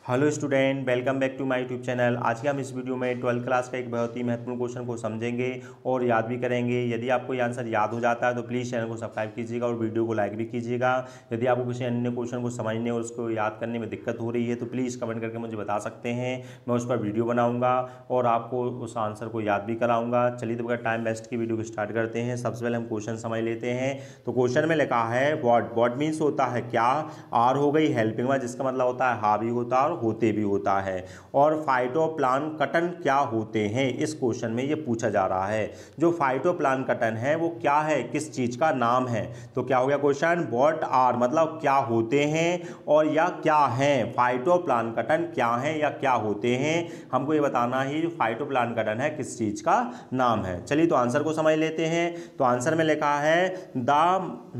Hello student, welcome back to my YouTube channel. आज के हम इस वीडियो में 12th क्लास का एक बहुत ही महत्वपूर्ण क्वेश्चन को समझेंगे और याद भी करेंगे। यदि आपको ये आंसर याद हो जाता है तो प्लीज़ चैनल को सब्सक्राइब कीजिएगा और वीडियो को लाइक भी कीजिएगा। यदि आपको किसी अन्य क्वेश्चन को समझने और उसको याद करने में दिक्कत हो रही है तो प्लीज़ कमेंट करके मुझे बता सकते हैं। मैं उस पर वीडियो बनाऊँगा और आपको उस आंसर को याद भी कराऊँगा। चलिए तो बगैर टाइम वेस्ट की वीडियो को स्टार्ट करते हैं। सबसे पहले हम क्वेश्चन समझ लेते हैं। तो क्वेश्चन में लिखा है वॉट मीन्स होता है क्या, आर हो गई हेल्पिंग वर्ब जिसका मतलब होता है हाँ भी होता है और होते भी होता है, और फाइटोप्लांकटन क्या होते हैं, इस क्वेश्चन में ये पूछा जा रहा है। जो फाइटोप्लांकटन है वो क्या है, किस चीज का नाम है। तो क्या हो गया क्वेश्चन, व्हाट आर मतलब क्या होते हैं और या क्या हैं, फाइटोप्लांकटन क्या है या क्या होते हैं, हमको ये बताना ही जो फाइटोप्लांकटन है किस चीज का नाम है। चलिए तो आंसर को समझ लेते हैं। तो आंसर में लिखा है द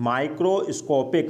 माइक्रोस्कोपिक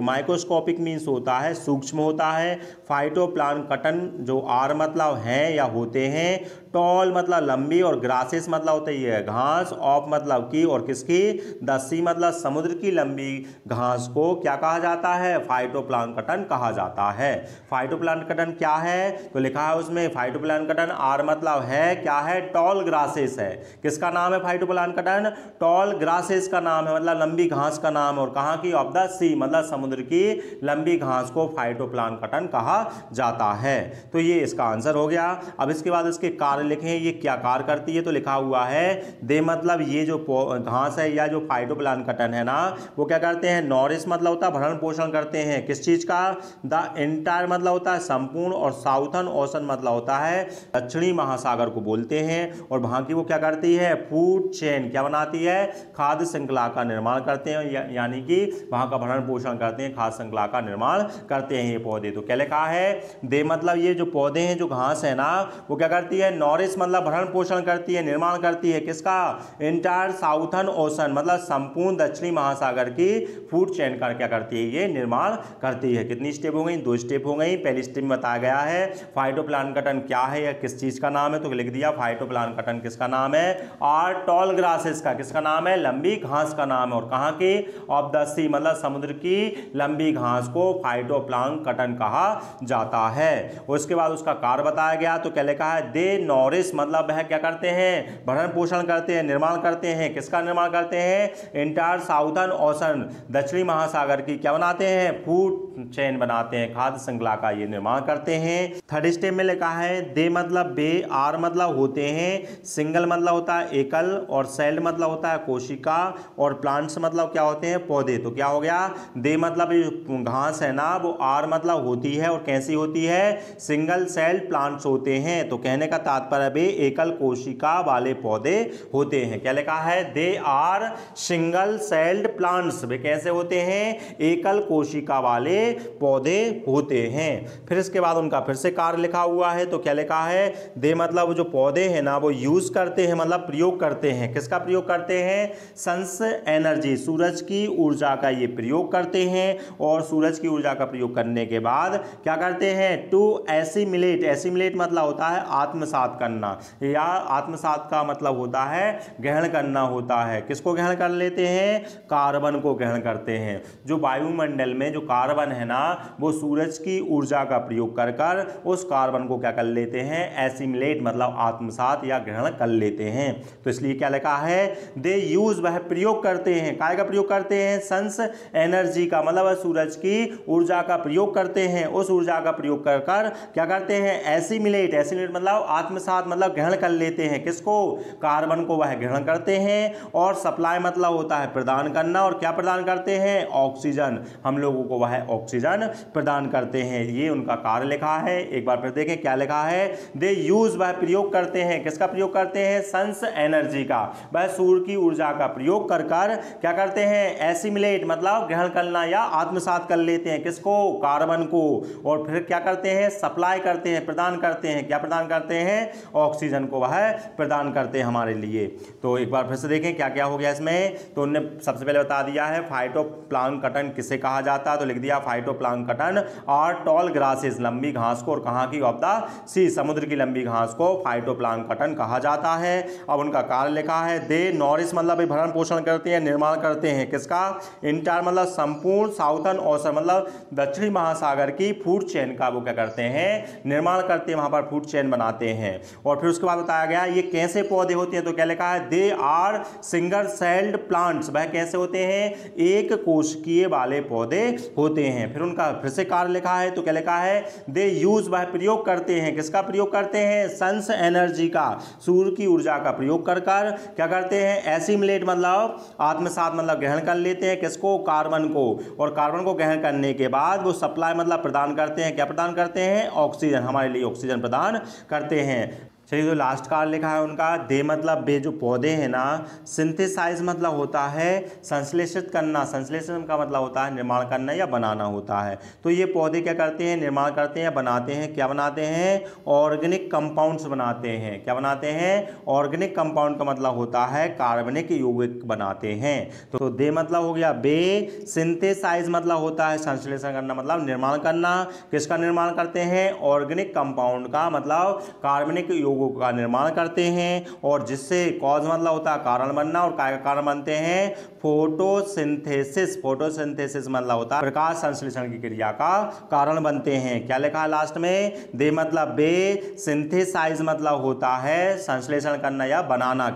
मीन्स होता है सूक्ष्म होता है, फाइटोप्लांकटन जो आर मतलब हैं या होते हैं, टॉल मतलब लंबी और ग्रासेस मतलब होती है घास, ऑफ मतलब की और किसकी, द सी मतलब समुद्र की लंबी घास को क्या कहा जाता है, फाइटोप्लांकटन कहा जाता है। फाइटोप्लांकटन क्या है तो लिखा है उसमें फाइटोप्लांकटन आर मतलब है क्या है, टॉल ग्रासेस है। किसका नाम है फाइटोप्लांकटन, टॉल ग्रासेस का नाम है, मतलब लंबी घास का नाम है। और कहाँ की, ऑफ द सी मतलब समुद्र की लंबी घास को फाइटोप्लांकटन कहा जाता है। तो ये इसका आंसर हो गया। अब इसके बाद इसके कार्य लिखें, ये क्या कार्य करती है। तो लिखा हुआ है दे मतलब ये जो घास है या जो फाइटोप्लांकटन है ना वो क्या करते हैं, नॉरिश मतलब होता है भरण पोषण करते हैं किस चीज का, द एंटायर मतलब होता है संपूर्ण, और साउथर्न ओशन मतलब होता है दक्षिणी महासागर को बोलते हैं। और वहां की वो क्या करती है, फूड चेन क्या बनाती है, खाद्य श्रृंखला का निर्माण करते हैं, यानी कि वहां का भरण पोषण करते हैं, खाद्य श्रृंखला का निर्माण करते हैं ये पौधे। तो क्या लिखा है, दे मतलब ये जो पौधे हैं जो घास है ना वो क्या करती है, नॉरिश मतलब भरण पोषण करती है, निर्माण करती है किसका, एंटायर साउथर्न ओशन मतलब संपूर्ण दक्षिणी महासागर की फूड चेन का क्या करती है, ये निर्माण करती है। कितनी स्टेप हो गई, 2 स्टेप हो गई। पहली स्टेप में बताया गया है फाइटोप्लांकटन क्या है या किस चीज का नाम है, तो लिख दिया फाइटोप्लांकटन किसका नाम है, आर टॉल ग्रासेस का किसका नाम है, लंबी घास का नाम है। और कहां की, ऑफ द सी मतलब समुद्र की लंबी घास को फाइटोप्लांकटन कहा जाता है। उसके बाद उसका कार्य बताया गया। तो क्या लिखा है, दे नॉरिश मतलब वह क्या करते हैं, भरण पोषण करते हैं, निर्माण करते हैं, किसका निर्माण करते हैं, एंटायर साउथर्न ओशन दक्षिणी महासागर की क्या बनाते हैं, फूड चेन बनाते हैं, खाद्य श्रृंखला का ये निर्माण करते हैं। थर्ड स्टेप में लिखा है दे मतलब बे, आर मतलब होते हैं, सिंगल मतलब होता है एकल, और सेल्ड मतलब होता है कोशिका, और प्लांट्स मतलब क्या होते हैं, पौधे। तो क्या हो गया, दे मतलब जो घास है ना वो आर मतलब होती है और कैसी होती है, सिंगल सेल प्लांट्स होते हैं। तो कहने का तात्पर्य भी एकल कोशिका वाले पौधे होते हैं। क्या लिखा है, they are single celled plants, वे कैसे होते हैं, एकल कोशिका वाले पौधे होते हैं। फिर इसके बाद उनका फिर से कार्य लिखा हुआ है। तो क्या लिखा है, दे मतलब जो पौधे हैं ना वो यूज करते हैं मतलब प्रयोग करते हैं, किसका प्रयोग करते हैं, सन्स एनर्जी सूरज की ऊर्जा का ये प्रयोग करते हैं। और सूरज की ऊर्जा का प्रयोग करने के बाद क्या करते हैं, टू एसिमिलेट, एसिमिलेट मतलब होता है आत्मसात करना, या आत्मसात का मतलब होता है ग्रहण करना होता है। किसको ग्रहण कर लेते हैं, कार्बन को ग्रहण करते हैं। जो वायुमंडल में जो कार्बन है ना वो सूरज की ऊर्जा का प्रयोग कर कर उस कार्बन को क्या कर लेते हैं, एसिमिलेट मतलब आत्मसात या ग्रहण कर लेते हैं। तो इसलिए क्या लिखा है, दे यूज वह प्रयोग करते हैं, काय का प्रयोग करते हैं, सन्स एनर्जी का मतलब सूरज की ऊर्जा का प्रयोग करते हैं। उस ऊर्जा का प्रयोग कर कर क्या करते हैं, एसिमिलेट, एसिमिलेट मतलब आत्मसात मतलब ग्रहण कर लेते हैं, किसको, कार्बन को वह ग्रहण करते हैं। और सप्लाई मतलब होता है प्रदान करना, और क्या प्रदान करते हैं, ऑक्सीजन, हम लोगों को वह ऑक्सीजन प्रदान करते हैं। ये उनका कार्य लिखा है। एक बार फिर देखें क्या लिखा है, दे यूज वह प्रयोग करते हैं, किसका प्रयोग करते हैं, सन्स एनर्जी का, वह सूर्य की ऊर्जा का प्रयोग कर कर क्या करते हैं, एसिमिलेट मतलब ग्रहण करना या आत्मसात कर लेते हैं, किसको, कार्बन को। और फिर क्या करते हैं, सप्लाई करते हैं, प्रदान करते हैं, क्या प्रदान करते हैं, ऑक्सीजन को वह प्रदान करते हैं हमारे लिए। तो एक बार फिर से देखें क्या क्या हो गया इसमें। तो उन्होंने सबसे पहले बता दिया है फाइटोप्लांकटन किसे कहा जाता है। तो लिख दिया फाइटोप्लांकटन और टॉल ग्रासेस लंबी घास को, और कहां की, ऑफ द सी समुद्र की लंबी घास को फाइटोप्लांकटन कहा जाता है। अब उनका कार्य लिखा है, दे नॉरिश मतलब भरण पोषण करते हैं, निर्माण करते हैं, किसका, इंटायर मतलब संपूर्ण, साउथर्न ओशन मतलब दक्षिणी महासागर की फूड चेन का वो क्या करते हैं, निर्माण करते हैं, वहां पर फूड चेन बनाते हैं। और फिर उसके बाद बताया गया ये कैसे पौधे होते हैं, तो क्या लिखा है, they are single celled plants, वह कैसे होते हैं, एक कोशिकीय वाले पौधे होते हैं। फिर उनका फिर से कार्य लिखा है, तो क्या लिखा है, दे यूज, वह प्रयोग करते हैं, किसका प्रयोग करते हैं, सन्स एनर्जी का, सूर्य की ऊर्जा का प्रयोग कर कर क्या करते हैं, एसिमिलेट मतलब आत्मसात मतलब ग्रहण कर लेते हैं, किसको, कार्बन को, और कार्बन को ग्रहण करने के बाद वो सप्लाई मतलब प्रदान करते हैं, क्या प्रदान करते हैं, ऑक्सीजन, हमारे लिए ऑक्सीजन प्रदान करते हैं। चलिए जो लास्ट कार्ड लिखा है उनका, दे मतलब बे, जो पौधे हैं ना, सिंथेसाइज मतलब होता है संश्लेषित करना, संश्लेषण का मतलब होता है निर्माण करना या बनाना होता है। तो ये पौधे क्या करते हैं, निर्माण करते हैं, बनाते हैं, क्या बनाते हैं, ऑर्गेनिक कंपाउंड्स बनाते हैं, क्या बनाते हैं, ऑर्गेनिक कंपाउंड का मतलब होता है कार्बनिक यौगिक बनाते हैं। तो दे मतलब हो गया बे, सिंथेसाइज मतलब होता है संश्लेषण करना मतलब निर्माण करना, किसका निर्माण करते हैं, ऑर्गेनिक कंपाउंड का मतलब कार्बनिक यौगिक का निर्माण करते हैं, और जिससे कॉज मतलब होता है कारण बनना, और काय का कारण बनते हैं, फोटोसिंथेसिस, फोटोसिंथेसिस मतलब होता है प्रकाश संश्लेषण की क्रिया का कारण बनते हैं। क्या लिखा है लास्ट में, दे मतलब बे, सिंथेसाइज मतलब होता है संश्लेषण करना या बनाना,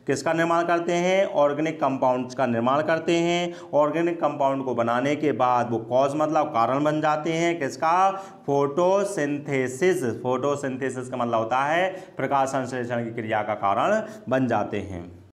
किसका निर्माण करते हैं, ऑर्गेनिक कंपाउंड्स का निर्माण करते हैं। ऑर्गेनिक कंपाउंड को बनाने के बाद वो कॉज मतलब कारण बन जाते हैं, किसका, फोटोसिंथेसिस, फोटोसिंथेसिस का मतलब होता है प्रकाश संश्लेषण की क्रिया का कारण बन जाते हैं।